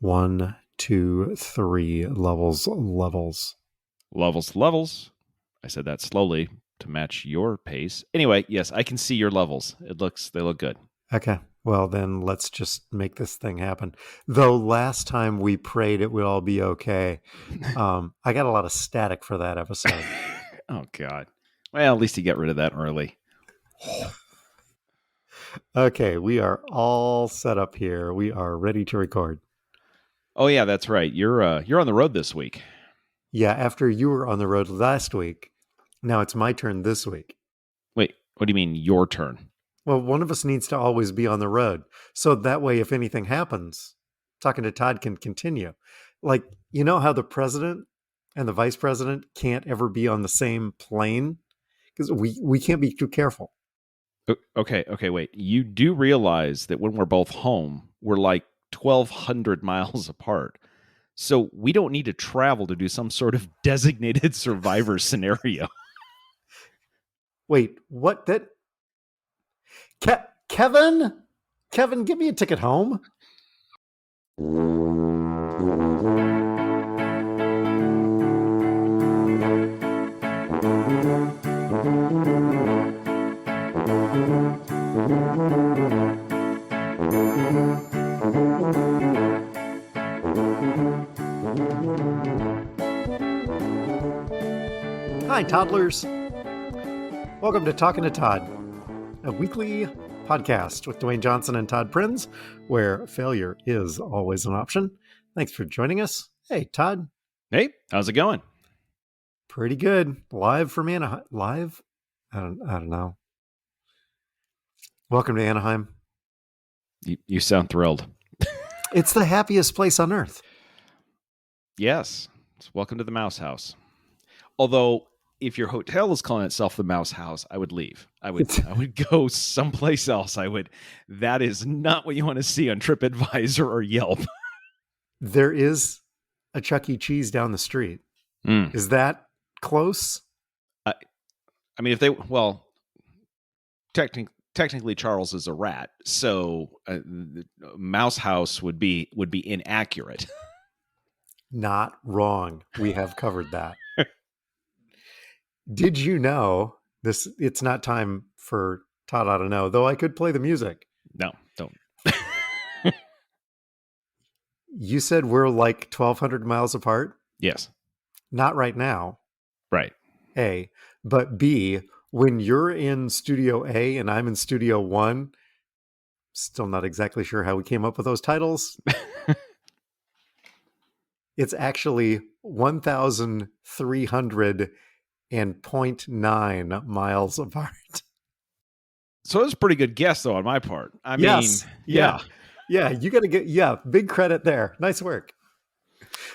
One, two, three, levels. Levels. I said that slowly to match your pace. Anyway, yes, I can see your levels. They look good. Okay. Well, then let's just make this thing happen. Though last time we prayed it would all be okay. I got a lot of static for that episode. Oh, God. Well, at least you get rid of that early. Okay, we are all set up here. We are ready to record. Oh, yeah, that's right. You're on the road this week. Yeah, after you were on the road last week, now it's my turn this week. Wait, what do you mean your turn? Well, one of us needs to always be on the road. So that way, if anything happens, talking to Todd can continue. Like, you know how the president and the vice president can't ever be on the same plane? Because we can't be too careful. Okay, wait. You do realize that when we're both home, we're like 1,200 miles apart. So we don't need to travel to do some sort of designated survivor scenario. Wait, what? That Kevin? Kevin, give me a ticket home. Hi, toddlers. Welcome to Talking to Todd, a weekly podcast with Dwayne Johnson and Todd Prinz, where failure is always an option. Thanks for joining us. Hey, Todd. Hey, how's it going? Pretty good. Live from Anaheim. Live? I don't know. Welcome to Anaheim. You sound thrilled. It's the happiest place on earth. Yes. Welcome to the Mouse House. Although, if your hotel is calling itself the Mouse House, I would leave. I would go someplace else. That is not what you want to see on TripAdvisor or Yelp. There is a Chuck E. Cheese down the street. Is that close? I mean, technically Charles is a rat, so Mouse House would be inaccurate. Not wrong. We have covered that. Did you know this? It's not time for Todd ought to know, though I could play the music. No, don't. You said we're like 1,200 miles apart? Yes. Not right now. Right. A. But B, when you're in Studio A and I'm in Studio 1, still not exactly sure how we came up with those titles. It's actually 1,300.9 miles apart. So that's a pretty good guess, though, on my part. I mean, yeah. Yeah, you got to get, big credit there. Nice work.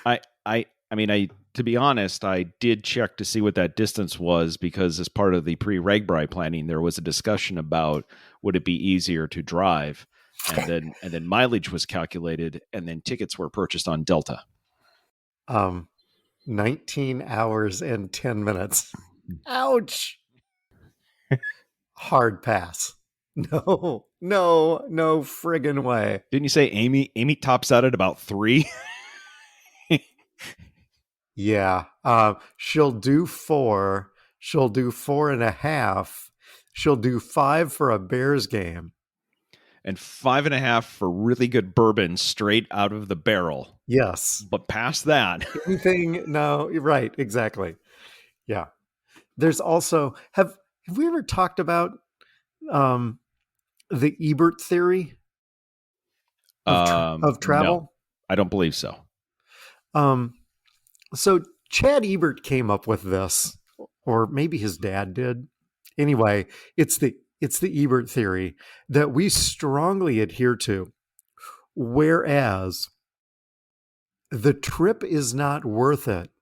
To be honest, I did check to see what that distance was because as part of the pre-RegBri planning, there was a discussion about would it be easier to drive, and then mileage was calculated, and then tickets were purchased on Delta. 19 hours and 10 minutes. Ouch. Hard pass. No friggin' way. Didn't you say Amy tops out at about 3? Yeah. She'll do 4. She'll do 4.5. She'll do 5 for a Bears game. And 5.5 for really good bourbon straight out of the barrel. Yes. But past that. No, right. Exactly. Yeah. There's also, have we ever talked about the Ebert theory of travel? No, I don't believe so. So Chad Ebert came up with this, or maybe his dad did. Anyway, it's the Ebert theory that we strongly adhere to, whereas the trip is not worth it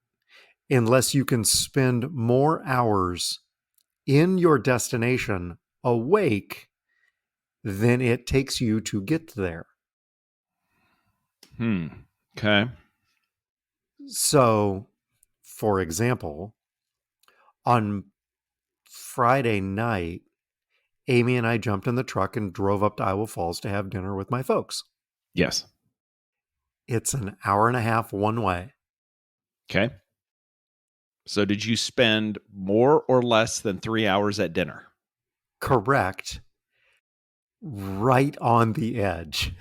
unless you can spend more hours in your destination awake than it takes you to get there. Okay. So, for example, on Friday night, Amy and I jumped in the truck and drove up to Iowa Falls to have dinner with my folks. Yes. It's an hour and a half one way. Okay. So did you spend more or less than 3 hours at dinner? Correct. Right on the edge.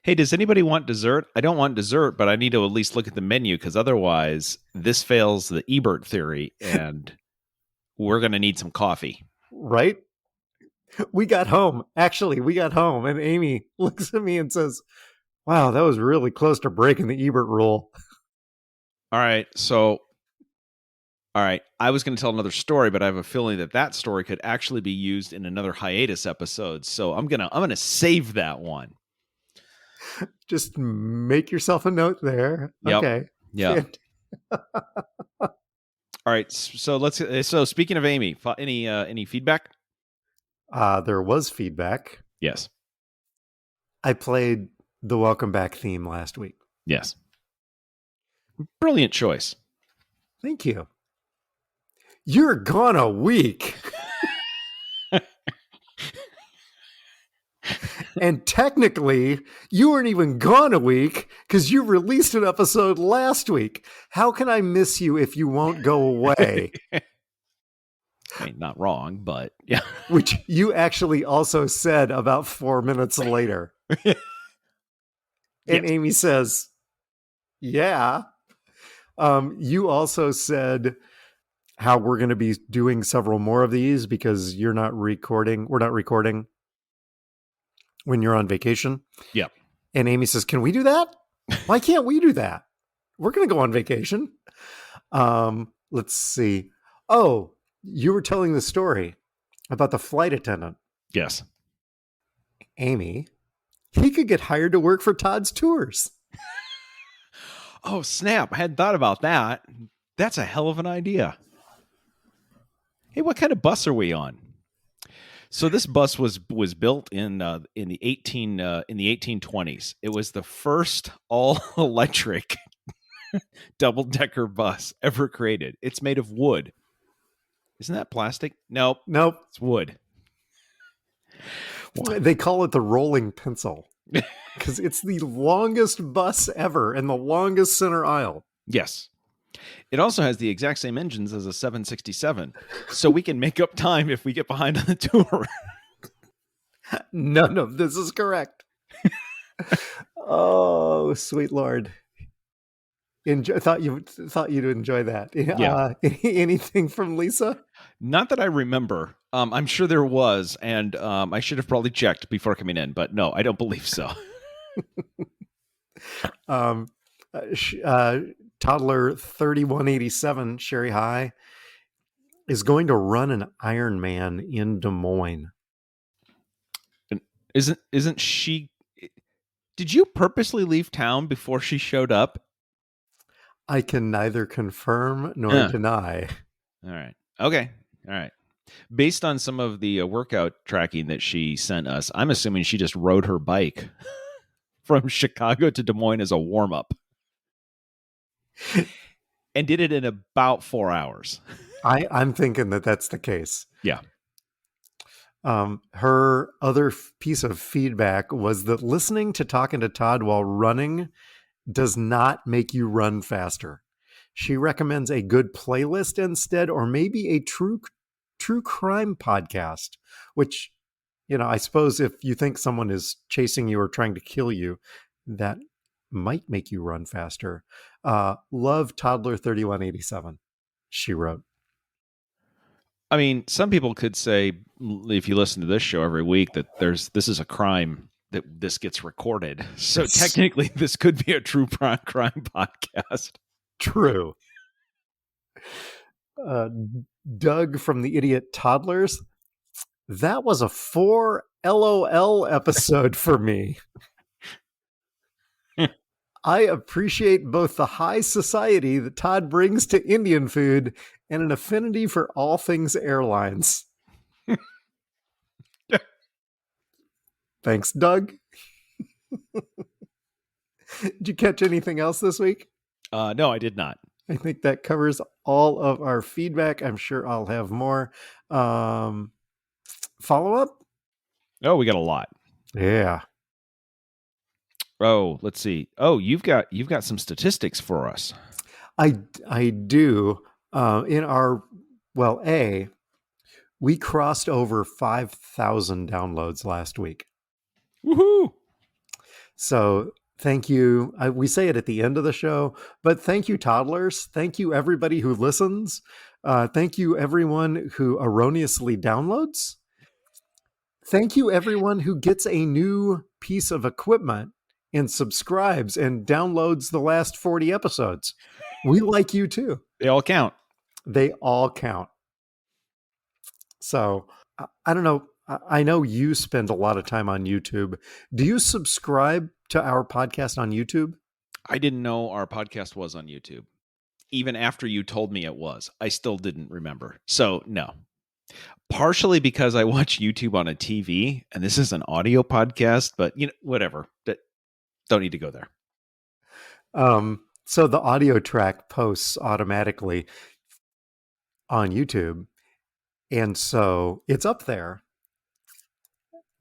Hey, does anybody want dessert? I don't want dessert, but I need to at least look at the menu because otherwise this fails the Ebert theory and we're going to need some coffee. Right? We got home. Actually, we got home, and Amy looks at me and says, wow, that was really close to breaking the Ebert rule. All right. I was going to tell another story, but I have a feeling that story could actually be used in another hiatus episode. So I'm going to save that one. Just make yourself a note there. Yep. Okay. Yeah. All right. So speaking of Amy, any feedback? There was feedback. Yes. I played the Welcome Back theme last week. Yes. Brilliant choice. Thank you. You're gone a week. And technically, you weren't even gone a week because you released an episode last week. How can I miss you if you won't go away? I mean, not wrong, but yeah. Which you actually also said about 4 minutes later. And Yes. Amy says, yeah. You also said how we're going to be doing several more of these because you're not recording. We're not recording when you're on vacation. Yep. And Amy says, can we do that? Why can't we do that? We're going to go on vacation. Let's see. Oh, you were telling the story about the flight attendant. Yes. Amy, he could get hired to work for Todd's tours. Oh, snap. I hadn't thought about that. That's a hell of an idea. Hey, what kind of bus are we on? So this bus was built in the 1820s. It was the first all electric double-decker bus ever created. It's made of wood. Isn't that plastic? Nope. It's wood. They call it the rolling pencil because it's the longest bus ever and the longest center aisle. Yes. It also has the exact same engines as a 767, so we can make up time if we get behind on the tour. None of this is correct. Oh, sweet Lord. Thought you'd enjoy that. Yeah. Anything from Lisa? Not that I remember. I'm sure there was, and I should have probably checked before coming in, but no, I don't believe so. Toddler 3187, Sherry High, is going to run an Ironman in Des Moines. And isn't she? Did you purposely leave town before she showed up? I can neither confirm nor deny. All right. Okay. All right. Based on some of the workout tracking that she sent us, I'm assuming she just rode her bike from Chicago to Des Moines as a warm-up and did it in about 4 hours. I'm thinking that's the case. Yeah. Her other piece of feedback was that listening to Talking to Todd while running does not make you run faster. She recommends a good playlist instead, or maybe a true crime podcast, which, I suppose if you think someone is chasing you or trying to kill you, that might make you run faster. Love Toddler 3187, she wrote. I mean, some people could say, if you listen to this show every week, that this is a crime that this gets recorded. So technically, this could be a true crime podcast. True. Doug from the Idiot Toddlers. That was a 4 LOL episode for me. I appreciate both the high society that Todd brings to Indian food and an affinity for all things airlines. Thanks, Doug. Did you catch anything else this week? No, I did not. I think that covers all of our feedback. I'm sure I'll have more. Follow up? Oh, we got a lot. Yeah. Oh, let's see. Oh, you've got some statistics for us. I do. In our, well, we crossed over 5,000 downloads last week. Woohoo! So thank you. We say it at the end of the show, but thank you, toddlers. Thank you, everybody who listens. Thank you, everyone who erroneously downloads. Thank you, everyone who gets a new piece of equipment and subscribes and downloads the last 40 episodes. We like you too. They all count. They all count. So I don't know. I know you spend a lot of time on YouTube. Do you subscribe to our podcast on YouTube? I didn't know our podcast was on YouTube. Even after you told me it was, I still didn't remember. So, no. Partially because I watch YouTube on a TV, and this is an audio podcast, but whatever. Don't need to go there. So the audio track posts automatically on YouTube. And so it's up there.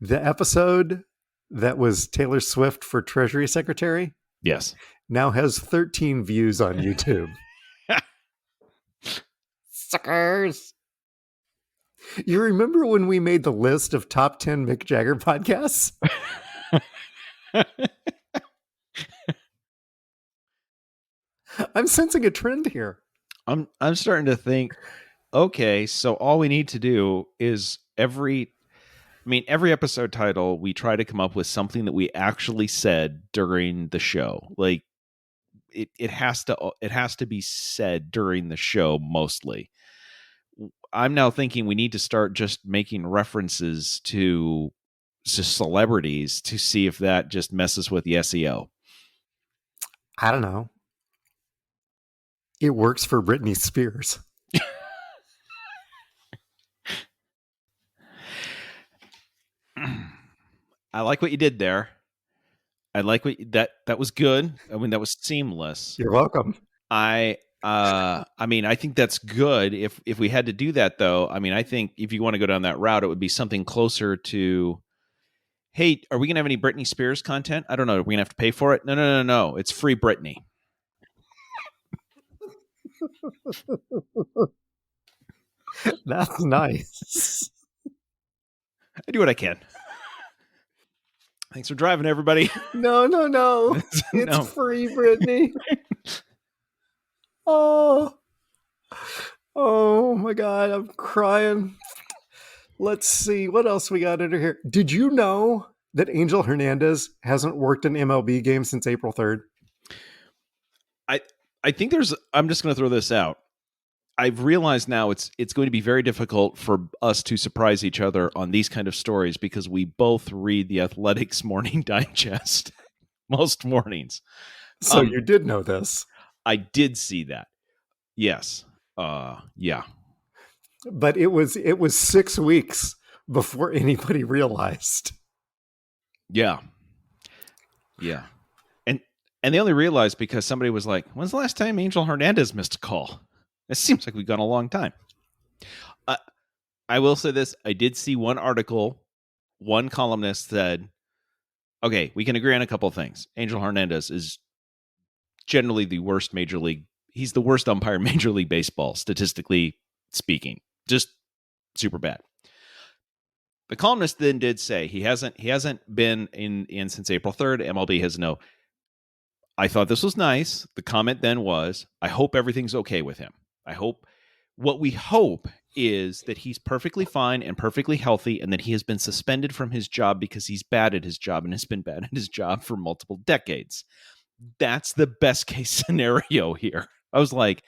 The episode that was Taylor Swift for Treasury Secretary, yes, now has 13 views on YouTube. Suckers. You remember when we made the list of top 10 Mick Jagger podcasts? I'm sensing a trend here. I'm starting to think, okay, so all we need to do is every episode title, we try to come up with something that we actually said during the show. Like it has to be said during the show mostly. I'm now thinking we need to start just making references to celebrities to see if that just messes with the SEO. I don't know. It works for Britney Spears. I like what you did there. I like what that was good. I mean, that was seamless. You're welcome. I think that's good. If we had to do that though, I think if you want to go down that route, it would be something closer to, hey, are we gonna have any Britney Spears content? I don't know. Are we gonna have to pay for it? No. It's free Britney. That's nice. I do what I can. Thanks for driving, everybody. No. It's free, Britney. Oh my God, I'm crying. Let's see what else we got under here. Did you know that Angel Hernandez hasn't worked an MLB game since April 3rd? I think I'm just going to throw this out. I've realized now it's going to be very difficult for us to surprise each other on these kind of stories because we both read the Athletics Morning Digest most mornings. So you did know this. I did see that. Yes. Yeah. But it was 6 weeks before anybody realized. Yeah. Yeah. And they only realized because somebody was like, when's the last time Angel Hernandez missed a call? It seems like we've gone a long time. I will say this. I did see one article. One columnist said, okay, we can agree on a couple of things. Angel Hernandez is generally the worst major league. He's the worst umpire in Major League Baseball, statistically speaking. Just super bad. The columnist then did say he hasn't been in since April 3rd. MLB has no. I thought this was nice. The comment then was, I hope everything's okay with him. What we hope is that he's perfectly fine and perfectly healthy and that he has been suspended from his job because he's bad at his job and has been bad at his job for multiple decades. That's the best case scenario here. I was like,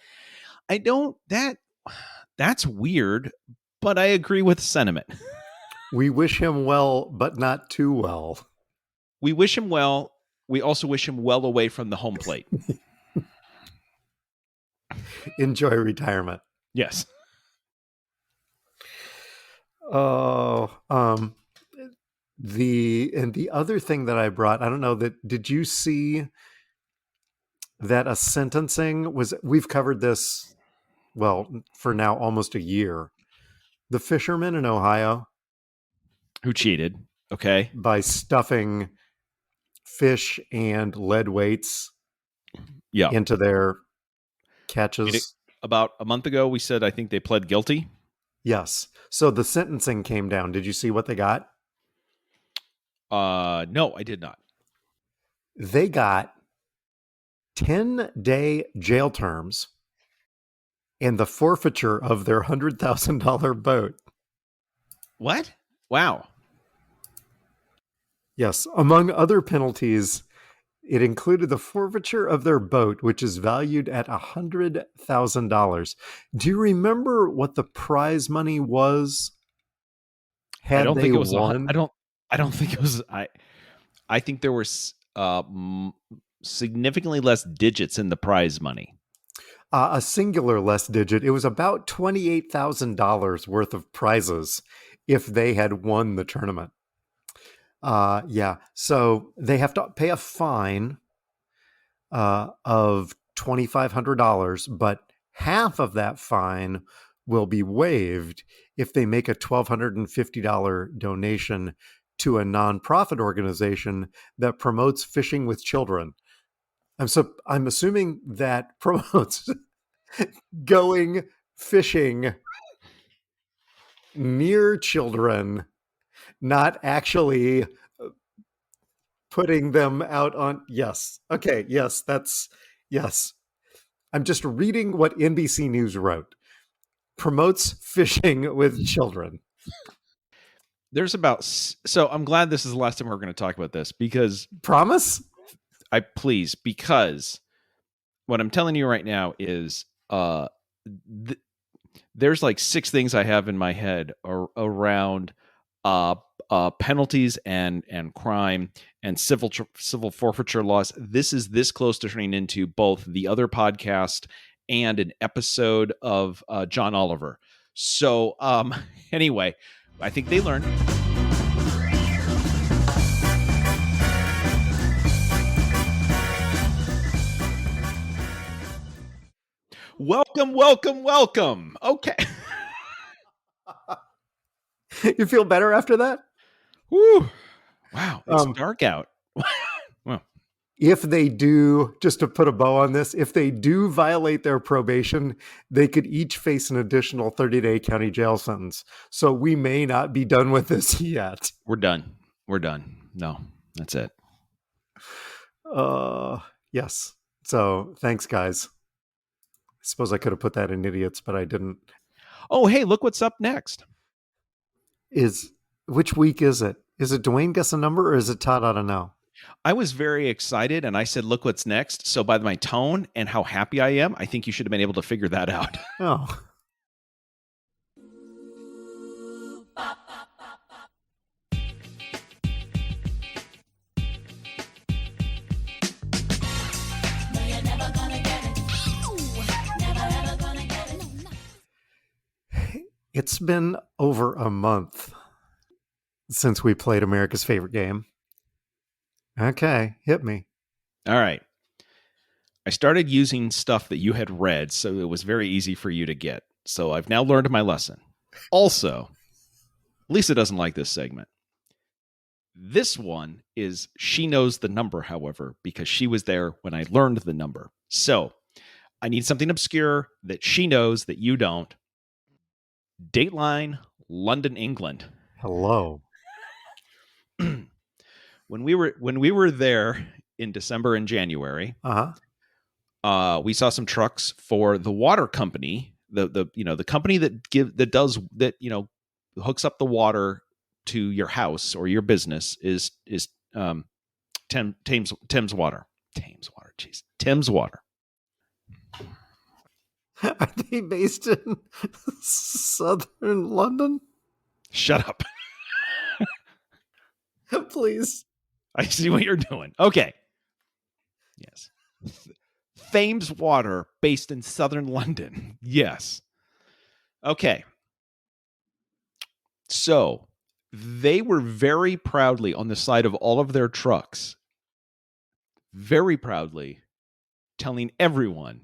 that's weird, but I agree with the sentiment. We wish him well, but not too well. We wish him well. We also wish him well away from the home plate. Enjoy retirement. Yes. Oh, the other thing that I brought, I don't know did you see that a sentencing we've covered this, well, for now almost a year. The fisherman in Ohio who cheated, okay, by stuffing fish and lead weights Yeah. into their catches. About a month ago, we said I think they pled guilty. Yes. So the sentencing came down. Did you see what they got? No, I did not. They got 10-day jail terms and the forfeiture of their $100,000 boat. What? Wow. Yes. Among other penalties, it included the forfeiture of their boat, which is valued at $100,000. Do you remember what the prize money was? I don't think it was won? I don't think it was. I think there were significantly less digits in the prize money. A singular less digit. It was about $28,000 worth of prizes if they had won the tournament. Yeah. So they have to pay a fine of $2,500, but half of that fine will be waived if they make a $1,250 donation to a nonprofit organization that promotes fishing with children. I'm assuming that promotes going fishing near children, not actually putting them out on. Yes. Okay. Yes. Yes. I'm just reading what NBC News wrote. Promotes fishing with children. There's about, so I'm glad this is the last time we're going to talk about this because Promise? Because what I'm telling you right now is there's like 6 things I have in my head around penalties and crime and civil forfeiture laws. This is this close to turning into both the other podcast and an episode of John Oliver. So anyway, I think they learned. Welcome. Okay. You feel better after that? Woo. Wow. It's dark out. Well, if they do, just to put a bow on this, if they do violate their probation, they could each face an additional 30-day county jail sentence. So we may not be done with this yet. We're done. No, that's it. Yes. So thanks, guys. I suppose I could have put that in idiots, but I didn't. Oh, hey, look what's up next. Which week is it? Is it Dwayne Guess a Number or is it Todd? I don't know. I was very excited and I said, look what's next. So by my tone and how happy I am, I think you should have been able to figure that out. Oh. It's been over a month since we played America's favorite game. Okay, hit me. All right. I started using stuff that you had read, so it was very easy for you to get. So I've now learned my lesson. Also, Lisa doesn't like this segment. This one is she knows the number, however, because she was there when I learned the number. So I need something obscure that she knows that you don't. Dateline, London, England. Hello. When we were there in December and January, we saw some trucks for the water company, the company that hooks up the water to your house or your business is Thames Water. Thames Water. Are they based in southern London? Shut up. Please. I see what you're doing. Okay. Yes. Thames Water, based in southern London. Yes. Okay. So they were very proudly on the side of all of their trucks, very proudly telling everyone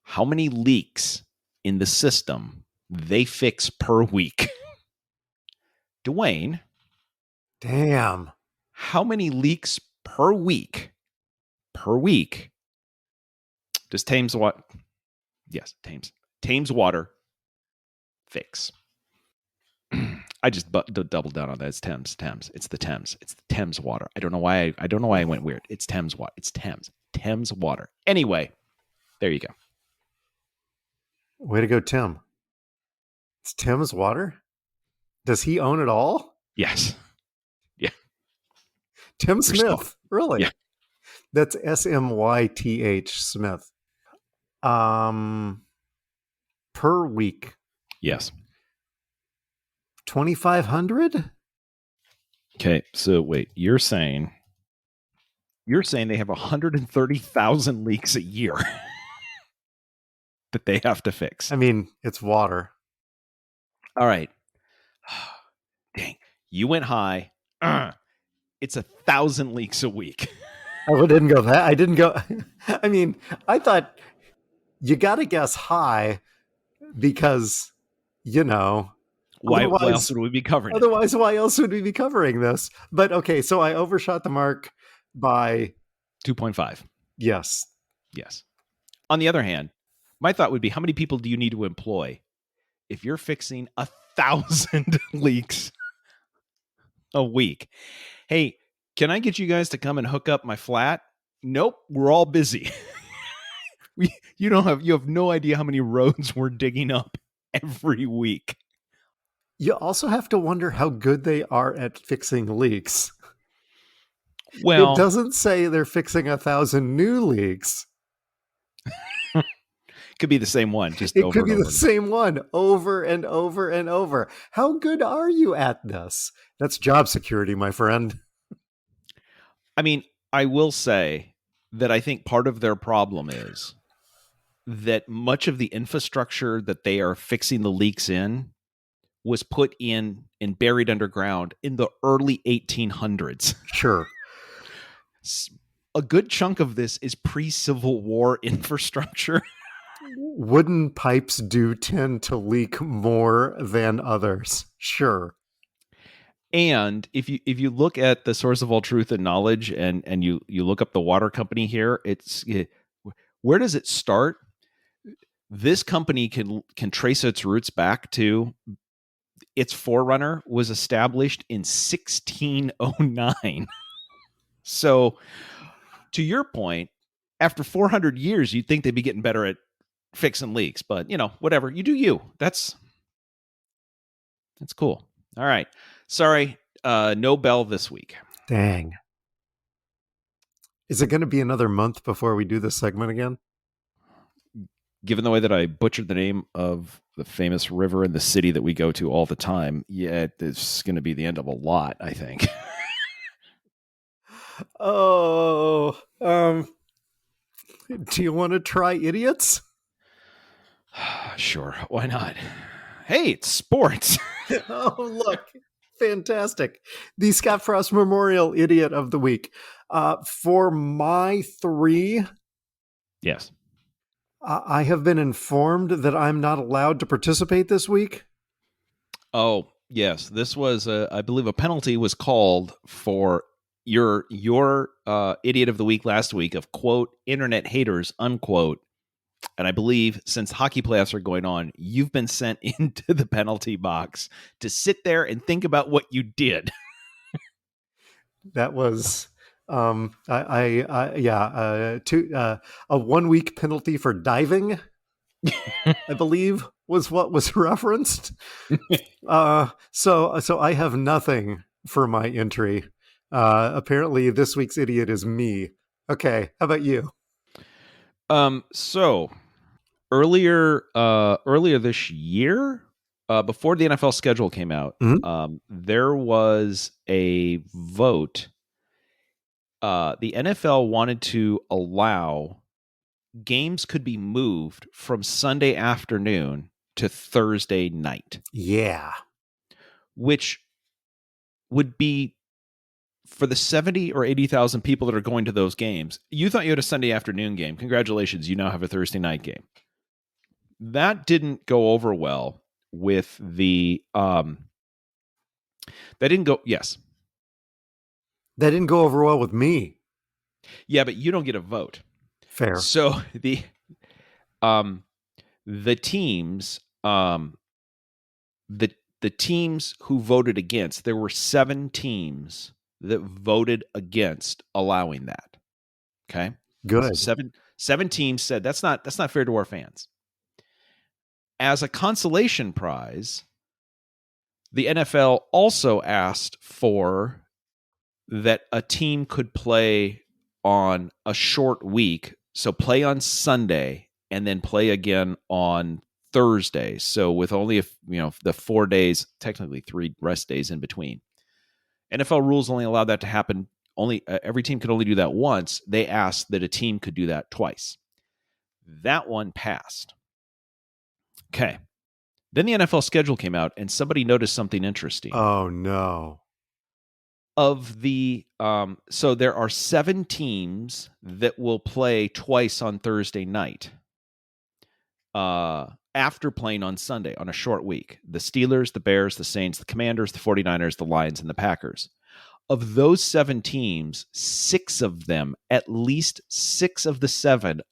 how many leaks in the system they fix per week. Dwayne. Damn. How many leaks per week. Per week. Does Thames what? Yes, Thames water fix. I just doubled down on that. It's Thames. It's the Thames. It's the Thames water. I don't know why I went weird. It's Thames water. It's Thames water. Anyway, there you go. Way to go, Tim. It's Tim's water? Does he own it all? Yes. Yeah. Tim Smith. Really? Yeah. That's Smyth Smith. Per week. Yes. 2,500? Okay, so wait, you're saying they have 130,000 leaks a year that they have to fix. I mean, it's water. All right. Dang, you went high. It's 1,000 leaks a week. I didn't go that. I didn't go. I mean, I thought you got to guess high because, why else would we be covering otherwise, why else would we be covering this? But okay, so I overshot the mark by 2.5. Yes. On the other hand, my thought would be, how many people do you need to employ if you're fixing 1,000 leaks a week? Hey, can I get you guys to come and hook up my flat? Nope, we're all busy. You have no idea how many roads we're digging up every week. You also have to wonder how good they are at fixing leaks. Well, it doesn't say they're fixing 1,000 new leaks. Could be the same one. It could be the same one over and over and over. How good are you at this? That's job security, my friend. I mean, I will say that I think part of their problem is that much of the infrastructure that they are fixing the leaks in was put in and buried underground in the early 1800s. Sure. A good chunk of this is pre-Civil War infrastructure. Wooden pipes do tend to leak more than others. Sure. And if you look at the source of all truth and knowledge and you look up the water company here, where does it start? This company can trace its roots back to its forerunner was established in 1609. So to your point, after 400 years, you'd think they'd be getting better at fixing leaks, but whatever, you do you. That's cool. All right. Sorry, no bell this week. Dang. Is it going to be another month before we do this segment again? Given the way that I butchered the name of the famous river in the city that we go to all the time, yeah, it's going to be the end of a lot, I think. Oh, do you want to try idiots? Sure, why not? Hey, it's sports. Oh, look. Fantastic. The Scott Frost Memorial Idiot of the Week. For my 3, yes, I have been informed that I'm not allowed to participate this week. Oh, yes. This was, I believe, a penalty was called for your Idiot of the Week last week of, quote, internet haters, unquote. And I believe since hockey playoffs are going on, you've been sent into the penalty box to sit there and think about what you did. That was, a 1 week penalty for diving, I believe was what was referenced. So I have nothing for my entry. Apparently this week's idiot is me. Okay. How about you? So earlier this year, before the NFL schedule came out, there was a vote. The NFL wanted to allow games could be moved from Sunday afternoon to Thursday night. Yeah. Which would be, for the 70 or 80,000 people that are going to those games, you thought you had a Sunday afternoon game. Congratulations, you now have a Thursday night game. That didn't go over well with the that didn't go yes. That didn't go over well with me. Yeah, but you don't get a vote. Fair. So um the teams the teams who voted against, there were 7 teams that voted against allowing that. Okay? So Good. seven teams said that's not fair to our fans. As a consolation prize, the NFL also asked for that a team could play on a short week, so play on Sunday and then play again on Thursday. So with only the 4 days, technically 3 rest days in between. NFL rules only allow that to happen. Only every team could only do that once. They asked that a team could do that twice. That one passed. Okay. Then the NFL schedule came out, and somebody noticed something interesting. Oh, no. Of the so there are 7 teams that will play twice on Thursday night after playing on Sunday on a short week. The Steelers, the Bears, the Saints, the Commanders, the 49ers, the Lions, and the Packers. Of those 7 teams, 6 of them, at least 6 of the 7,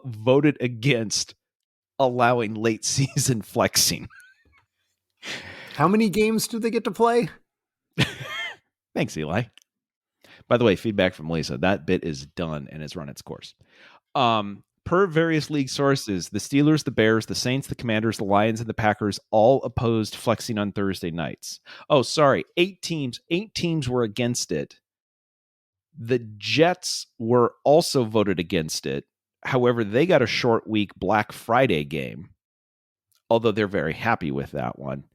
voted against allowing late season flexing. How many games do they get to play? Thanks, Eli. By the way, feedback from Lisa. That bit is done and has run its course. Per various league sources, the Steelers, the Bears, the Saints, the Commanders, the Lions, and the Packers all opposed flexing on Thursday nights. Oh, sorry. 8 teams. 8 teams were against it. The Jets were also voted against it. However, they got a short week Black Friday game, although they're very happy with that one.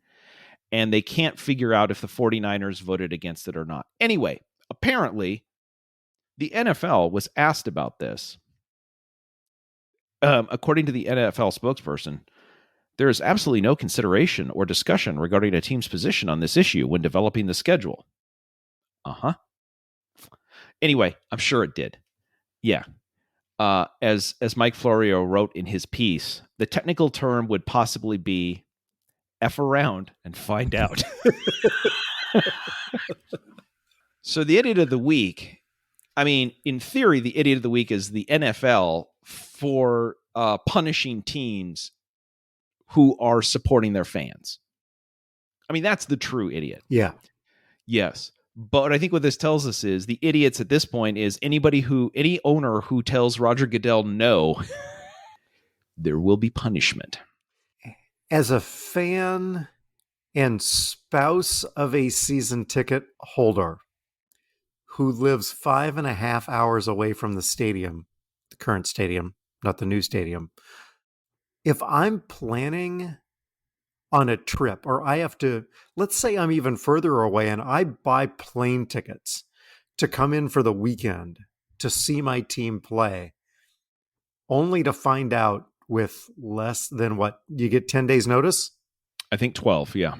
And they can't figure out if the 49ers voted against it or not. Anyway, apparently, the NFL was asked about this. According to the NFL spokesperson, there is absolutely no consideration or discussion regarding a team's position on this issue when developing the schedule. Anyway, I'm sure it did. Yeah. As Mike Florio wrote in his piece, the technical term would possibly be F around and find out. So the idiot of the week, I mean, in theory, the idiot of the week is the NFL for punishing teams who are supporting their fans. I mean, that's the true idiot. Yeah. Yes. But I think what this tells us is the idiots at this point is any owner who tells Roger Goodell no, there will be punishment. As a fan and spouse of a season ticket holder who lives 5.5 hours away from the stadium, the current stadium, not the new stadium, if I'm planning on a trip or I have to, let's say I'm even further away and I buy plane tickets to come in for the weekend to see my team play, only to find out with less than what you get 10 days notice? I think 12, yeah.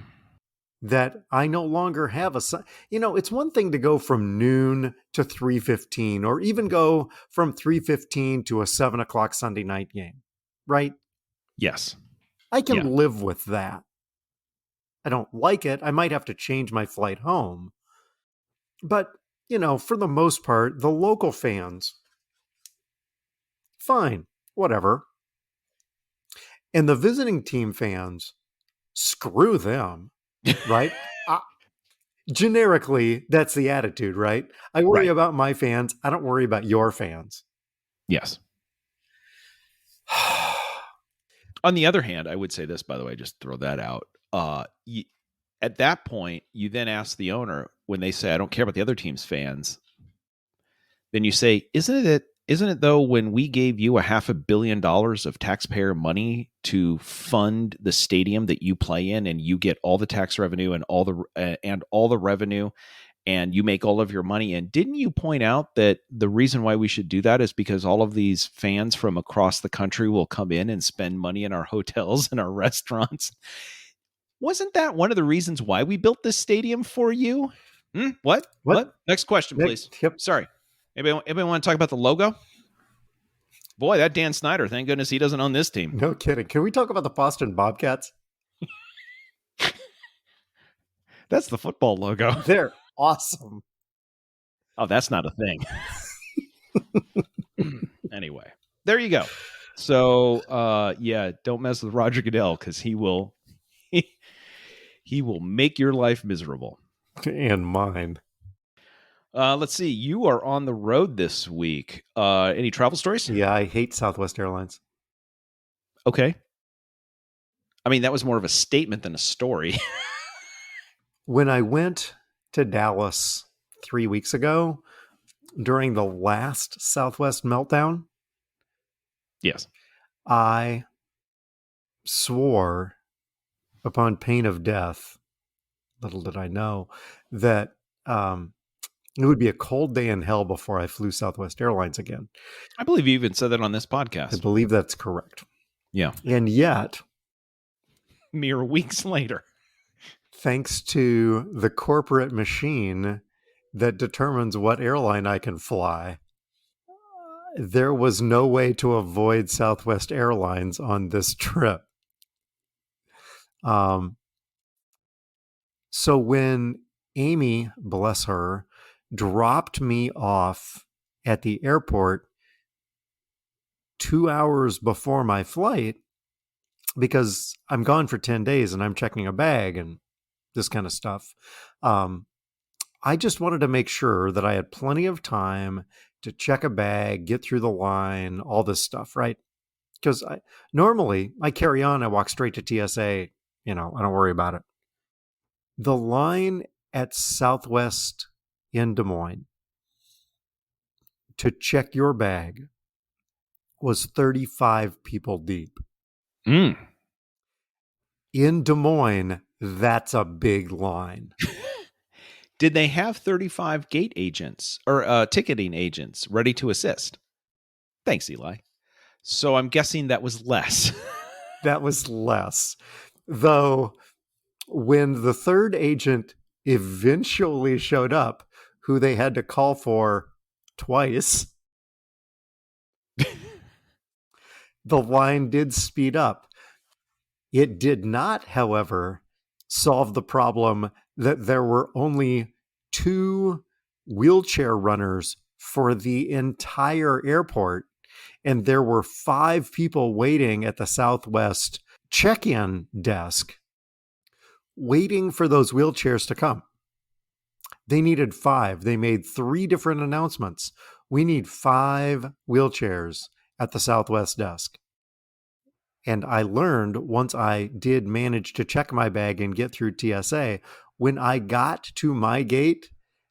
That I no longer have it's one thing to go from noon to 3:15 or even go from 3:15 to a 7:00 Sunday night game, right? Yes. I can live with that. I don't like it. I might have to change my flight home. But, for the most part, the local fans, fine, whatever. And the visiting team fans, screw them, right? Generically, that's the attitude, right? I worry about my fans. I don't worry about your fans. Yes. On the other hand, I would say this, by the way, just throw that out. At that point, you then ask the owner when they say, I don't care about the other team's fans. Then you say, isn't it though, when we gave you $500 million of taxpayer money to fund the stadium that you play in, and you get all the tax revenue and all the revenue, and you make all of your money? And didn't you point out that the reason why we should do that is because all of these fans from across the country will come in and spend money in our hotels and our restaurants? Wasn't that one of the reasons why we built this stadium for you? What? Next question, please. Yep. Sorry. Anybody want to talk about the logo? Boy, that Dan Snyder, thank goodness he doesn't own this team. No kidding. Can we talk about the Boston Bobcats? That's the football logo. They're awesome. Oh, that's not a thing. Anyway, there you go. So, yeah, don't mess with Roger Goodell because he will make your life miserable. And mine. Let's see. You are on the road this week. Any travel stories? Yeah, I hate Southwest Airlines. Okay. I mean, that was more of a statement than a story. When I went to Dallas 3 weeks ago during the last Southwest meltdown, Yes. I swore upon pain of death, little did I know, that it would be a cold day in hell before I flew Southwest Airlines again. I believe you even said that on this I podcast. believe that's correct. Yeah. And yet, Mere weeks later. thanks to the corporate machine that determines what airline I can fly, there was no way to avoid Southwest Airlines on this trip. So when Amy, bless her, dropped me off at the airport 2 hours before my flight, because I'm gone for 10 days and I'm checking a bag and this kind of stuff, I just wanted to make sure that I had plenty of time to check a bag, get through the line, all this stuff, right? Because normally I carry on, I walk straight to TSA, I don't worry about it. The line at Southwest in Des Moines to check your bag was 35 people deep. Mm. In Des Moines, that's a big line. Did they have 35 gate agents or ticketing agents ready to assist? Thanks, Eli. So I'm guessing that was less. That was less. Though, when the third agent eventually showed up, who they had to call for twice, the line did speed up. It did not, however, solve the problem that there were only 2 wheelchair runners for the entire airport, and there were 5 people waiting at the Southwest check-in desk waiting for those wheelchairs to come. They needed 5. They made 3 different announcements. We need 5 wheelchairs at the Southwest desk. And I learned, once I did manage to check my bag and get through TSA, when I got to my gate,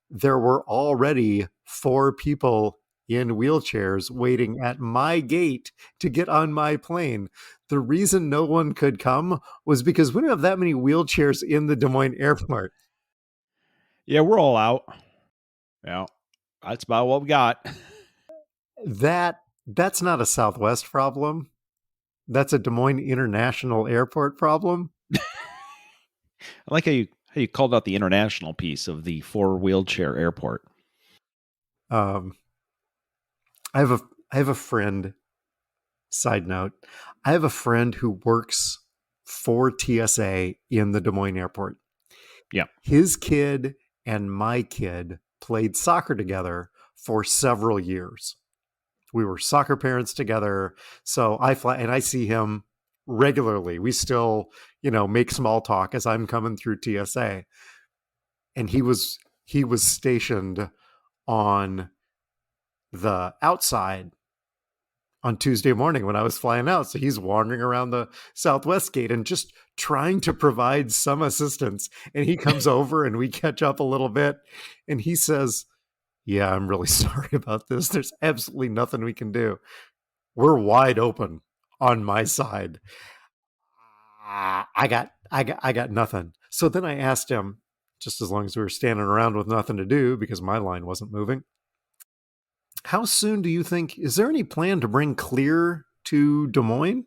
there were already 4 people in wheelchairs waiting at my gate to get on my plane. The reason no one could come was because we don't have that many wheelchairs in the Des Moines airport. Yeah, we're all out. Yeah, that's about what we got. That's not a Southwest problem. That's a Des Moines International Airport problem. I like how you called out the international piece of the 4 wheelchair airport. I have a friend. Side note: I have a friend who works for TSA in the Des Moines airport. Yeah, his kid and my kid played soccer together for several years. We were soccer parents together, so I fly and I see him regularly. We still, make small talk as I'm coming through TSA. And he was stationed on the outside on Tuesday morning when I was flying out. So he's wandering around the Southwest gate and just trying to provide some assistance. And he comes over and we catch up a little bit. And he says, "Yeah, I'm really sorry about this. There's absolutely nothing we can do. We're wide open on my side. I got nothing." So then I asked him, just as long as we were standing around with nothing to do because my line wasn't moving, "How soon do you think, is there any plan to bring Clear to Des Moines?"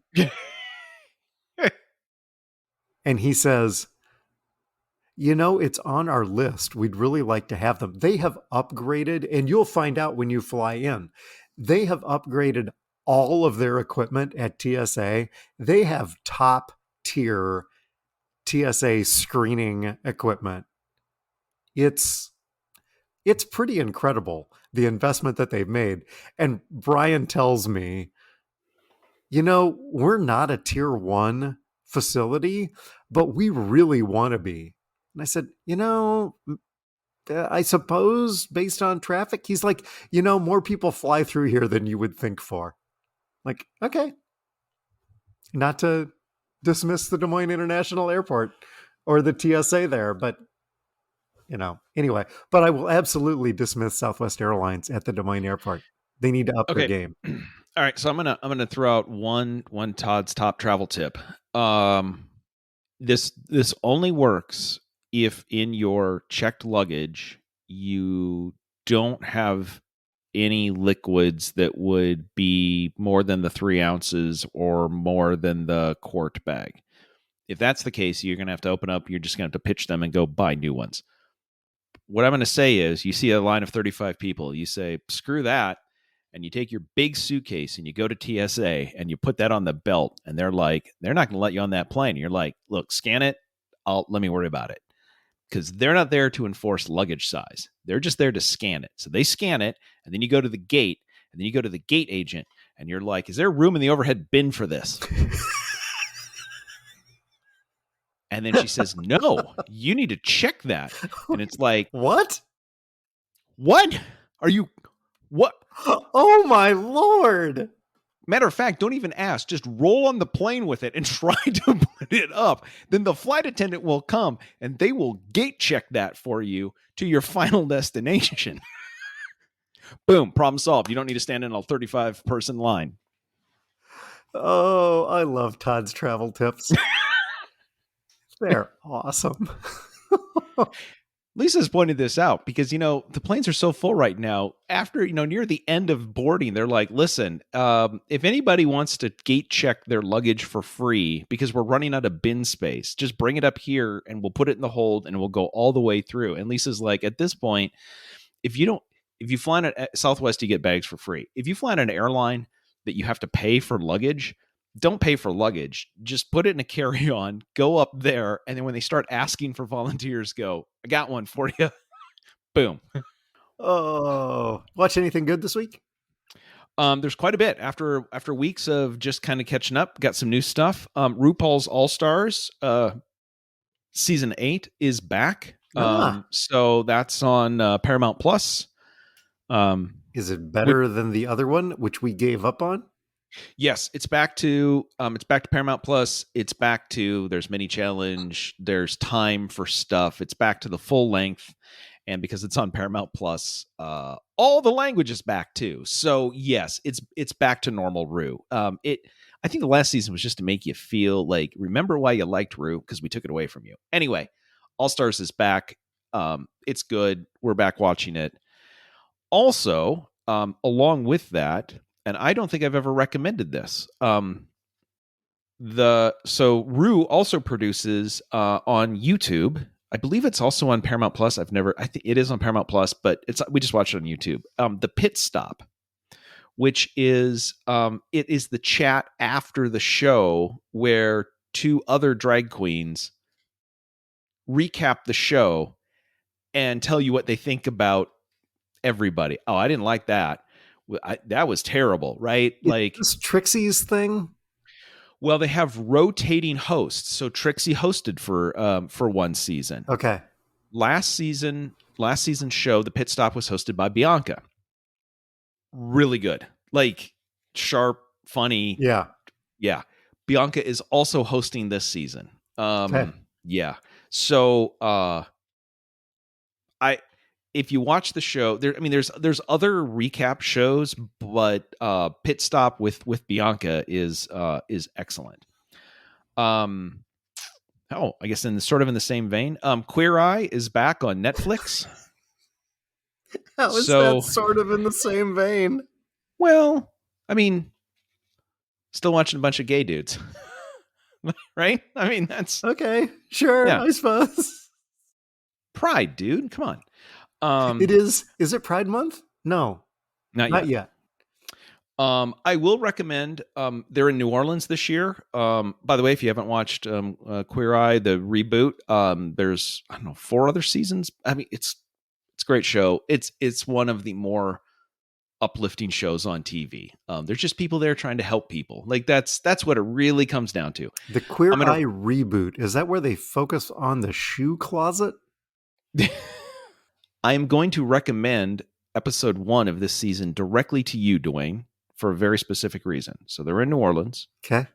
And he says, "It's on our list. We'd really like to have them. They have upgraded," and you'll find out when you fly in, they have upgraded all of their equipment at TSA. They have top tier TSA screening equipment. It's It's pretty incredible, the investment that they've made. And Brian tells me, we're not a tier 1 facility, but we really want to be. And I said, I suppose based on traffic. He's like, more people fly through here than you would think for. Like, okay. Not to dismiss the Des Moines International Airport or the TSA there, but anyway, but I will absolutely dismiss Southwest Airlines at the Des Moines Airport. They need to up their game. All right, so I'm gonna throw out one Todd's top travel tip. This only works if in your checked luggage you don't have any liquids that would be more than the 3 ounces or more than the quart bag. If that's the case, you're gonna have to open up. You're just gonna have to pitch them and go buy new ones. What I'm going to say is you see a line of 35 people, you say, screw that. And you take your big suitcase and you go to TSA and you put that on the belt. And they're like, they're not going to let you on that plane. And you're like, look, scan it. Let me worry about it. Because they're not there to enforce luggage size. They're just there to scan it. So they scan it. And then you go to the gate. And then you go to the gate agent. And you're like, is there room in the overhead bin for this? And then she says, no, you need to check that. And it's like, What? Are you, what? Oh, my Lord. Matter of fact, don't even ask. Just roll on the plane with it and try to put it up. Then the flight attendant will come and they will gate check that for you to your final destination. Boom, problem solved. You don't need to stand in a 35-person line. Oh, I love Todd's travel tips. They're awesome. Lisa's pointed this out because, the planes are so full right now. After, near the end of boarding, they're like, listen, if anybody wants to gate check their luggage for free because we're running out of bin space, just bring it up here and we'll put it in the hold and we'll go all the way through. And Lisa's like, at this point, if you fly on at Southwest, you get bags for free. If you fly on an airline that you have to pay for luggage, don't pay for luggage. Just put it in a carry-on, go up there, and then when they start asking for volunteers, go, I got one for you. Boom. Oh, watch anything good this week? There's quite a bit. After weeks of just kind of catching up, got some new stuff. RuPaul's All-Stars season 8 is back. So that's on Paramount Plus. Is it better than the other one, which we gave up on? Yes, it's back to Paramount Plus. It's back to there's mini challenge. There's time for stuff. It's back to the full length, and because it's on Paramount Plus, all the language is back too. So yes, it's back to normal Rue. I think the last season was just to make you feel like remember why you liked Rue because we took it away from you. Anyway, All Stars is back. It's good. We're back watching it. Also, along with that. And I don't think I've ever recommended this. So Rue also produces on YouTube. I believe it's also on Paramount Plus. I think it is on Paramount Plus, but we just watched it on YouTube. The Pit Stop, which is it is the chat after the show where 2 other drag queens recap the show and tell you what they think about everybody. Oh, I didn't like that. That was terrible, right? Like this Trixie's thing. Well, they have rotating hosts. So Trixie hosted for one season. Okay. Last season show, The Pit Stop was hosted by Bianca. Really good, like sharp, funny. Yeah. Bianca is also hosting this season. Okay. Yeah. So if you watch the show, there's other recap shows, but Pit Stop with Bianca is excellent. I guess in the same vein, Queer Eye is back on Netflix. How is that sort of in the same vein? Well, still watching a bunch of gay dudes, right? That's okay. Sure, yeah. I suppose. Pride, dude. Come on. It is. Is it Pride Month? No, not yet. I will recommend. They're in New Orleans this year. By the way, if you haven't watched Queer Eye, the reboot, there's 4 other seasons. It's It's a great show. It's one of the more uplifting shows on TV. There's just people there trying to help people. Like that's what it really comes down to. The Queer I'm gonna Eye reboot, is that where they focus on the shoe closet? I am going to recommend episode 1 of this season directly to you, Dwayne, for a very specific reason. So they're in New Orleans. Okay.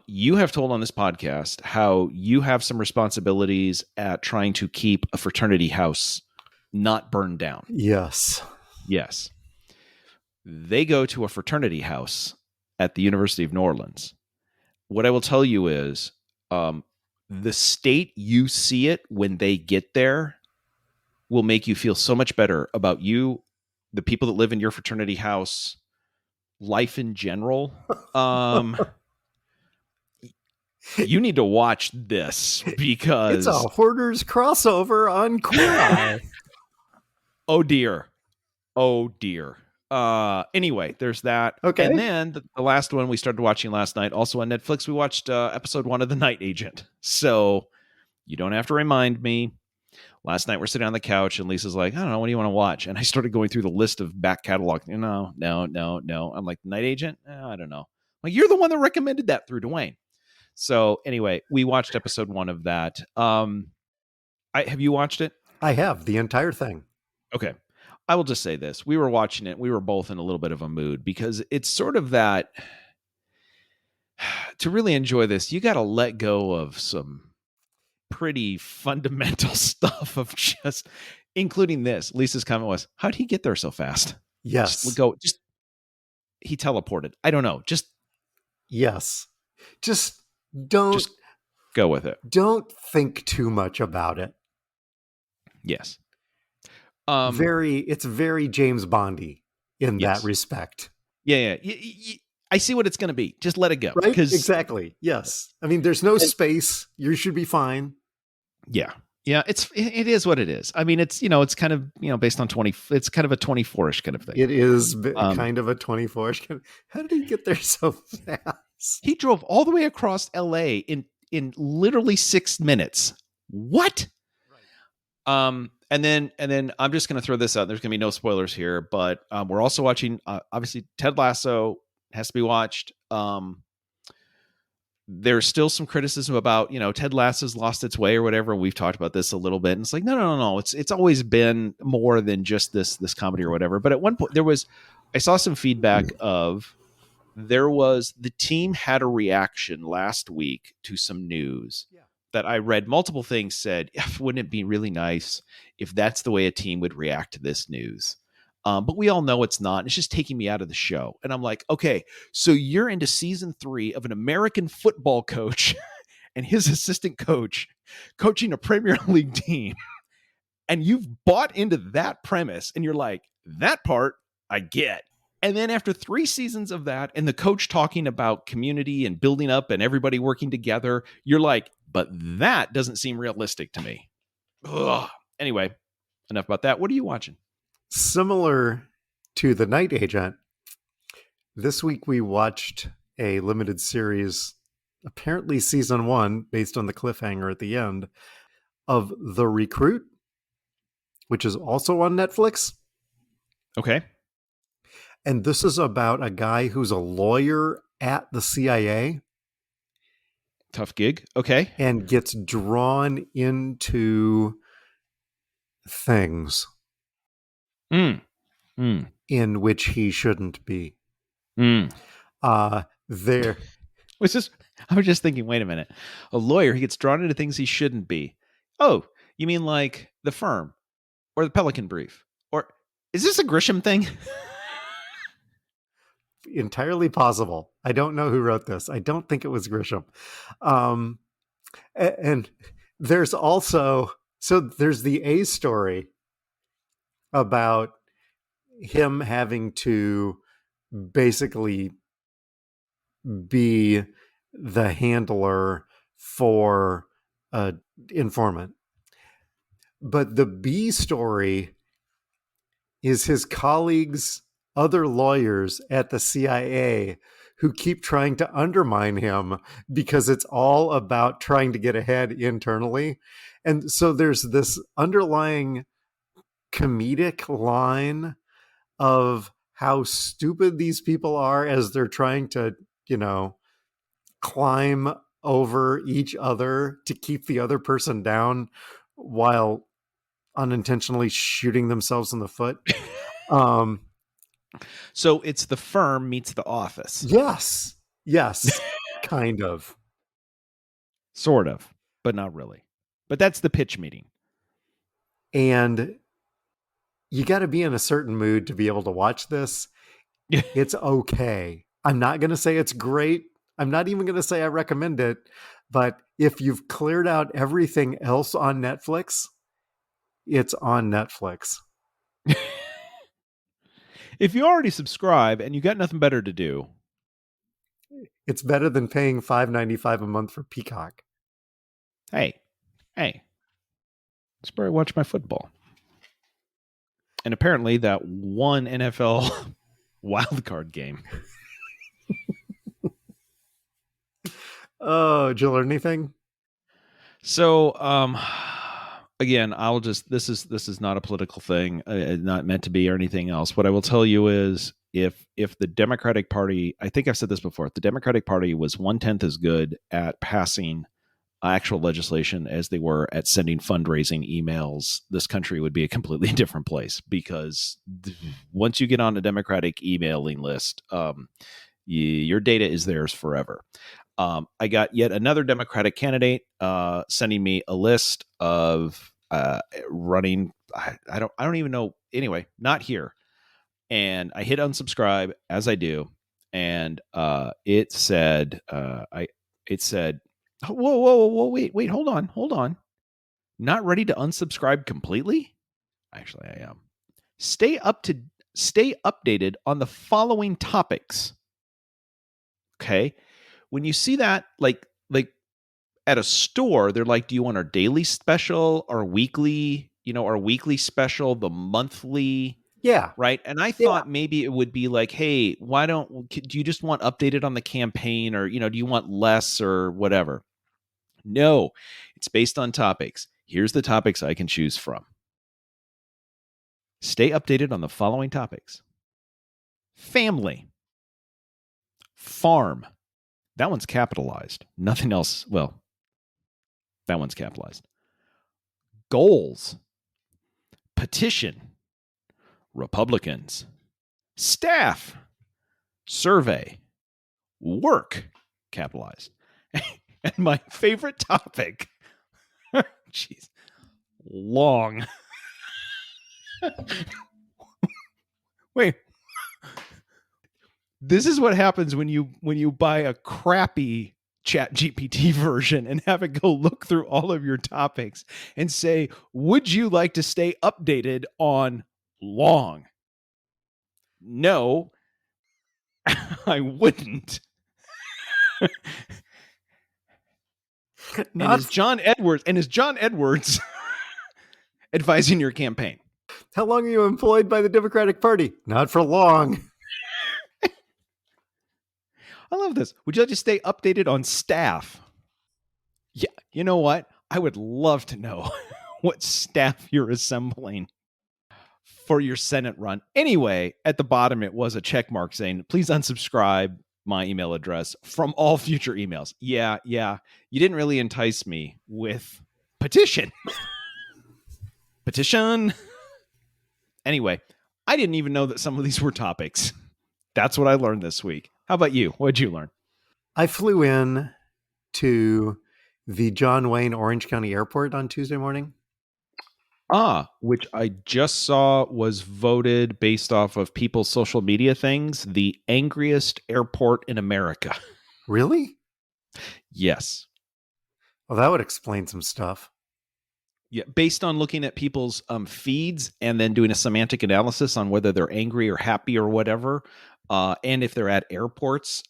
You have told on this podcast how you have some responsibilities at trying to keep a fraternity house not burned down. Yes. Yes. They go to a fraternity house at the University of New Orleans. What I will tell you is the state you see it when they get there will make you feel so much better about you, the people that live in your fraternity house, life in general. You need to watch this because it's a Hoarders crossover on Queer Eye. Oh dear. Anyway, there's that. Okay. And then the last one we started watching last night, also on Netflix, we watched episode 1 of The Night Agent. So you don't have to remind me. Last night we're sitting on the couch and Lisa's like, I don't know, what do you want to watch? And I started going through the list of back catalog. No. I'm like, Night Agent? I don't know. Like, you're the one that recommended that through Dwayne. So anyway, we watched episode 1 of that. Have you watched it? I have, the entire thing. Okay. I will just say this. We were watching it. We were both in a little bit of a mood because it's sort of that, to really enjoy this, you got to let go of some pretty fundamental stuff of just, including this. Lisa's comment was, how did he get there so fast? Yes. He teleported. I don't know. Yes. Just go with it. Don't think too much about it. Yes. It's very James Bondy in yes. that respect. Yeah. I see what it's going to be. Just let it go. Right? Exactly. Yes. I mean, there's no space. You should be fine. Yeah. Yeah. It is what it is. I mean, it's kind of, based on it's kind of a 24-ish kind of thing. It is kind of a 24-ish. How did he get there so fast? He drove all the way across LA in literally 6 minutes. What? Right. And then I'm just going to throw this out. There's going to be no spoilers here, but we're also watching, obviously, Ted Lasso has to be watched. There's still some criticism about, Ted Lasso's lost its way or whatever. We've talked about this a little bit. And it's like, no. It's always been more than just this comedy or whatever. But at one point I saw some feedback the team had a reaction last week to some news that I read. Multiple things said, wouldn't it be really nice if that's the way a team would react to this news? But we all know it's not. It's just taking me out of the show. And I'm like, okay, so you're into season 3 of an American football coach and his assistant coach coaching a Premier League team. And you've bought into that premise. And you're like, that part I get. And then after 3 seasons of that and the coach talking about community and building up and everybody working together, you're like, but that doesn't seem realistic to me. Ugh. Anyway, enough about that. What are you watching? Similar to The Night Agent, this week we watched a limited series, apparently season 1, based on the cliffhanger at the end, of The Recruit, which is also on Netflix. Okay. And this is about a guy who's a lawyer at the CIA. Tough gig. Okay. And gets drawn into things in which he shouldn't be. There. I was just thinking, wait a minute. A lawyer, he gets drawn into things he shouldn't be. Oh, you mean like The Firm or The Pelican Brief? Or is this a Grisham thing? Entirely possible. I don't know who wrote this. I don't think it was Grisham. And there's also, there's the A story about him having to basically be the handler for an informant. But the B story is his colleagues, other lawyers at the CIA, who keep trying to undermine him because it's all about trying to get ahead internally. And so there's this underlying comedic line of how stupid these people are as they're trying to, climb over each other to keep the other person down while unintentionally shooting themselves in the foot. So it's The Firm meets The Office. Yes, kind of. Sort of, but not really. But that's the pitch meeting. And you got to be in a certain mood to be able to watch this. It's okay. I'm not going to say it's great. I'm not even going to say I recommend it. But if you've cleared out everything else on Netflix, it's on Netflix. If you already subscribe and you got nothing better to do, it's better than paying $5.95 a month for Peacock. Hey, that's where I watch my football. And apparently that one NFL wildcard game. Oh, did you learn anything? So, again, this is not a political thing, not meant to be or anything else. What I will tell you is if the Democratic Party, I think I've said this before, if the Democratic Party was 1/10 as good at passing actual legislation as they were at sending fundraising emails, this country would be a completely different place, because once you get on a Democratic emailing list, your data is theirs forever. I got yet another Democratic candidate sending me a list of running. I don't even know. Anyway, not here. And I hit unsubscribe as I do, and it said, whoa, wait, hold on. Not ready to unsubscribe completely? Actually, I am. Stay updated on the following topics. Okay. When you see that, like at a store, they're like, do you want our daily special, our weekly, our weekly special, the monthly? Yeah. Right. And I thought maybe it would be like, hey, do you just want updated on the campaign, or, do you want less or whatever? No, it's based on topics. Here's the topics I can choose from. Stay updated on the following topics: family, farm. That one's capitalized. Nothing else. Well, that one's capitalized. Goals, petition, Republicans, staff, survey, work, capitalized. And my favorite topic, jeez, long. Wait. This is what happens when you buy a crappy ChatGPT version and have it go look through all of your topics and say, would you like to stay updated on long? No, I wouldn't. And is John Edwards advising your campaign? How long are you employed by the Democratic Party? Not for long. I love this. Would you like to stay updated on staff? Yeah, you know what? I would love to know what staff you're assembling for your Senate run. Anyway, at the bottom, it was a check mark saying, please unsubscribe my email address from all future emails. Yeah. You didn't really entice me with petition. Petition. Anyway, I didn't even know that some of these were topics. That's what I learned this week. How about you? What'd you learn? I flew in to the John Wayne Orange County Airport on Tuesday morning. Which I just saw was voted based off of people's social media things, the angriest airport in America. Really? Yes. Well, that would explain some stuff. Yeah, based on looking at people's feeds and then doing a semantic analysis on whether they're angry or happy or whatever. And if they're at airports,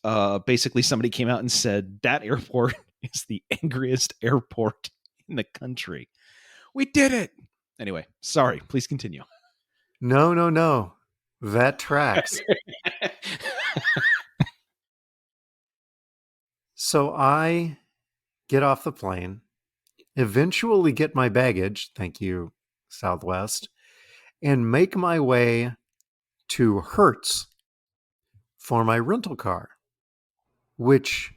basically somebody came out and said that airport is the angriest airport in the country. We did it. Anyway, sorry. Please continue. No. That tracks. So I get off the plane, eventually get my baggage. Thank you, Southwest. and make my way to Hertz for my rental car, which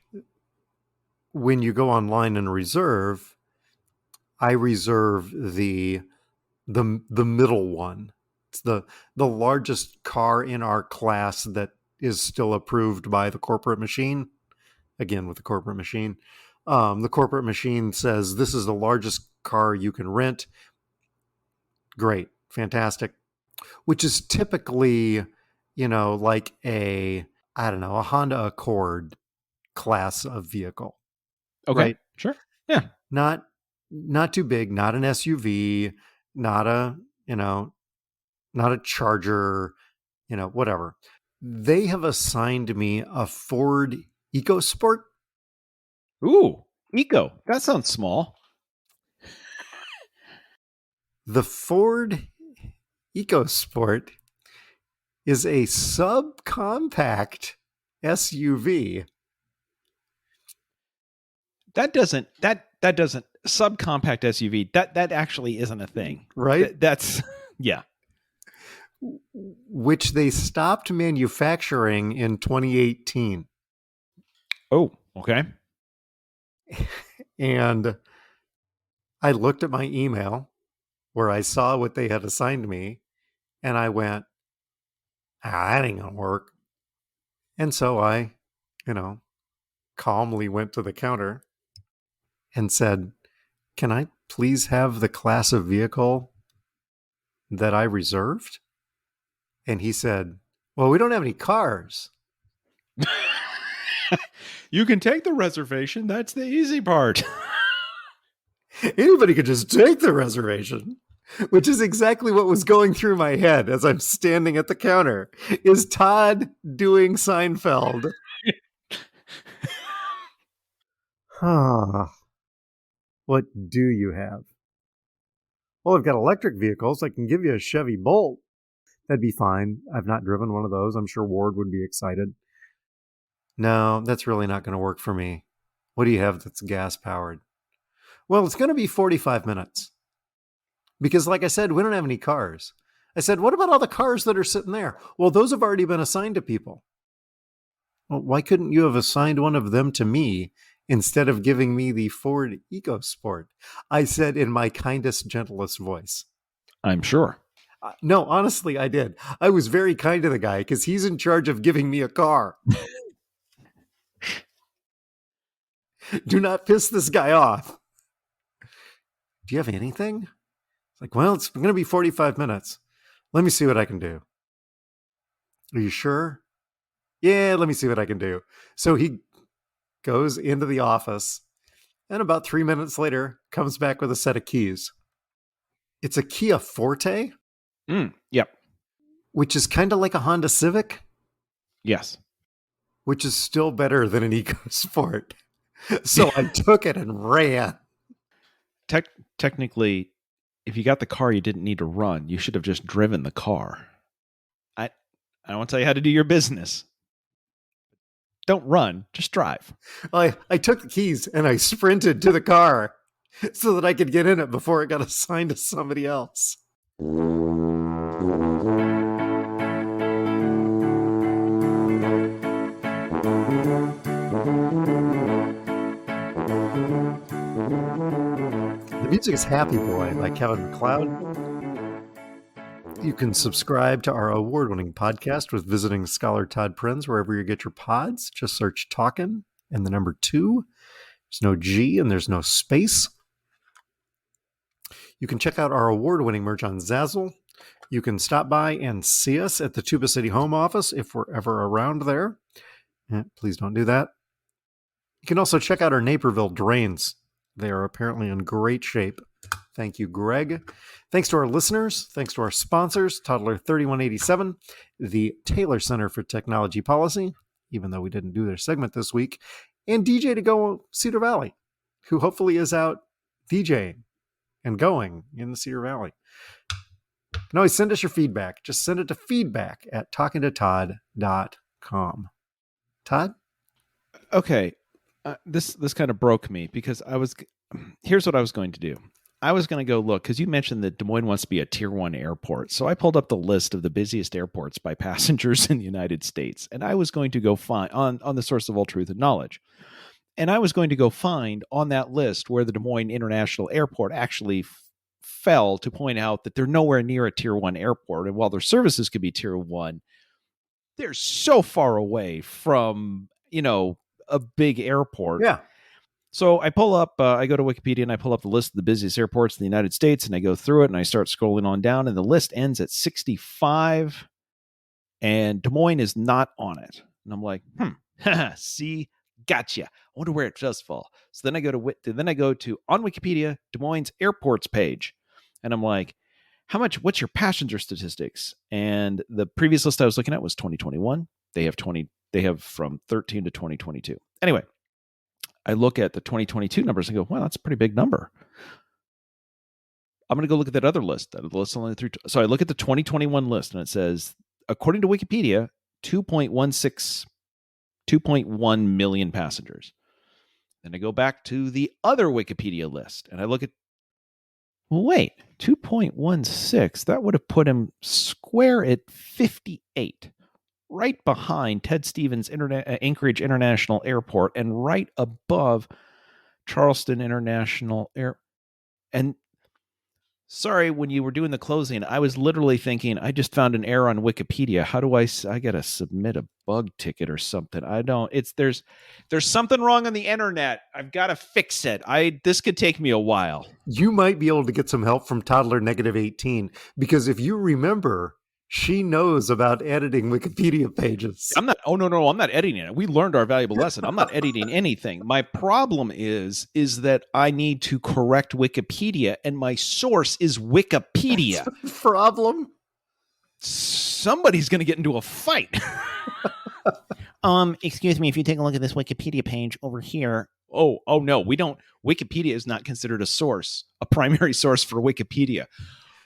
when you go online and reserve, I reserve the middle one. It's the largest car in our class that is still approved by the corporate machine. Again, with the corporate machine. The corporate machine says this is the largest car you can rent. Great. Fantastic. Which is typically, like a Honda Accord class of vehicle. Okay. Right? Sure. Yeah. Not too big, not an SUV, not a Charger, whatever. They have assigned me a Ford EcoSport. Ooh, Eco. That sounds small. The Ford EcoSport is a subcompact SUV. That doesn't subcompact SUV. That actually isn't a thing. Right? That's yeah. Which they stopped manufacturing in 2018. Oh, okay. And I looked at my email where I saw what they had assigned me, and I went, that ain't gonna work. And so I, calmly went to the counter and said, can I please have the class of vehicle that I reserved? And he said, well, we don't have any cars. You can take the reservation. That's the easy part. Anybody could just take the reservation, which is exactly what was going through my head as I'm standing at the counter. Is Todd doing Seinfeld? What do you have? Well, I've got electric vehicles. I can give you a Chevy Bolt. That'd be fine. I've not driven one of those. I'm sure Ward would be excited. No, that's really not going to work for me. What do you have that's gas powered? Well, it's going to be 45 minutes. Because like I said, we don't have any cars. I said, what about all the cars that are sitting there? Well, those have already been assigned to people. Well, why couldn't you have assigned one of them to me instead of giving me the Ford EcoSport? I said in my kindest, gentlest voice. I'm sure. No, honestly, I did. I was very kind to the guy because he's in charge of giving me a car. Do not piss this guy off. Do you have anything? It's like, well, it's going to be 45 minutes. Let me see what I can do. Are you sure? Yeah, let me see what I can do. So he goes into the office and about 3 minutes later comes back with a set of keys. It's a Kia Forte. Yep. Which is kind of like a Honda Civic. Yes. Which is still better than an EcoSport. So I took it and ran. Technically, if you got the car, you didn't need to run. You should have just driven the car. I don't want to tell you how to do your business. Don't run, just drive. I took the keys and I sprinted to the car so that I could get in it before it got assigned to somebody else. The music is Happy Boy by Kevin MacLeod. You can subscribe to our award-winning podcast with visiting Scholar Todd Prinz wherever you get your pods. Just search Talkin' and the number 2. There's no G and there's no space. You can check out our award-winning merch on Zazzle. You can stop by and see us at the Tuba City home office if we're ever around there. Please don't do that. You can also check out our Naperville drains. They are apparently in great shape. Thank you, Greg. Thanks to our listeners. Thanks to our sponsors, Toddler 3187, the Taylor Center for Technology Policy, even though we didn't do their segment this week, and DJ to Go Cedar Valley, who hopefully is out DJing and going in the Cedar Valley. You can always send us your feedback. Just send it to feedback@talkingtotodd.com. Todd? Okay. This kind of broke me because here's what I was going to do. I was going to go look because you mentioned that Des Moines wants to be a tier 1 airport. So I pulled up the list of the busiest airports by passengers in the United States. And I was going to go find on the source of all truth and knowledge. And I was going to go find on that list where the Des Moines International Airport actually fell, to point out that they're nowhere near a tier 1 airport. And while their services could be tier 1, they're so far away from, a big airport. Yeah. So I pull up, I go to Wikipedia and I pull up the list of the busiest airports in the United States, and I go through it and I start scrolling on down, and the list ends at 65, and Des Moines is not on it. And I'm like, see, gotcha. I wonder where it does fall. So then I go to on Wikipedia, Des Moines airports page, and I'm like, what's your passenger statistics? And the previous list I was looking at was 2021. They have from 13 to 2022. Anyway, I look at the 2022 numbers and go, wow, that's a pretty big number. I'm going to go look at that other list. So I look at the 2021 list, and it says, according to Wikipedia, 2.1 million passengers. Then I go back to the other Wikipedia list, and I look at, well, wait, 2.16, that would have put him square at 58. Right behind Ted Stevens Anchorage International Airport, and right above Charleston International Air. And sorry, when you were doing the closing, I was literally thinking, I just found an error on Wikipedia. How do I got to submit a bug ticket or something? There's something wrong on the internet. I've got to fix it. This could take me a while. You might be able to get some help from Toddler -18, because if you remember, she knows about editing Wikipedia pages. I'm not editing it. We learned our valuable lesson. I'm not editing anything. My problem is that I need to correct Wikipedia, and my source is Wikipedia. That's the problem. Somebody's going to get into a fight. Excuse me, if you take a look at this Wikipedia page over here. Oh no, we don't. Wikipedia is not considered a primary source for Wikipedia.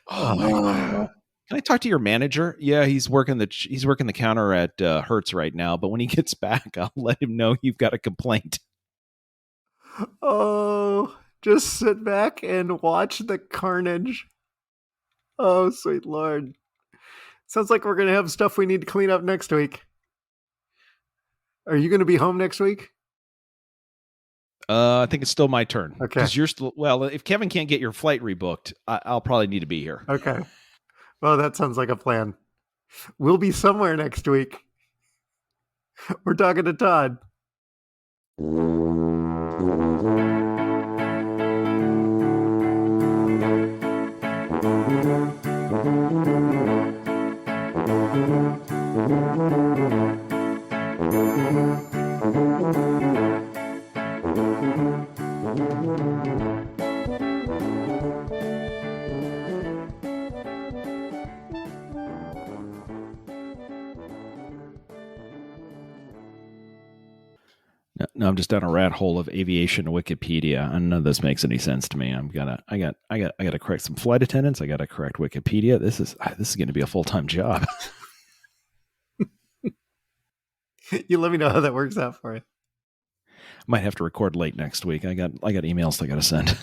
Oh my God. Can I talk to your manager? Yeah, he's working the counter at Hertz right now, but when he gets back, I'll let him know you've got a complaint. Oh, just sit back and watch the carnage. Oh, sweet Lord. Sounds like we're going to have stuff we need to clean up next week. Are you going to be home next week? I think it's still my turn. Okay. Because you're still, well, if Kevin can't get your flight rebooked, I'll probably need to be here. Okay. Well, that sounds like a plan. We'll be somewhere next week. We're talking to Todd. No, I'm just down a rat hole of aviation Wikipedia. None of this makes any sense to me. I got to correct some flight attendants. I got to correct Wikipedia. This is going to be a full-time job. You let me know how that works out for you. Might have to record late next week. I got emails I got to send.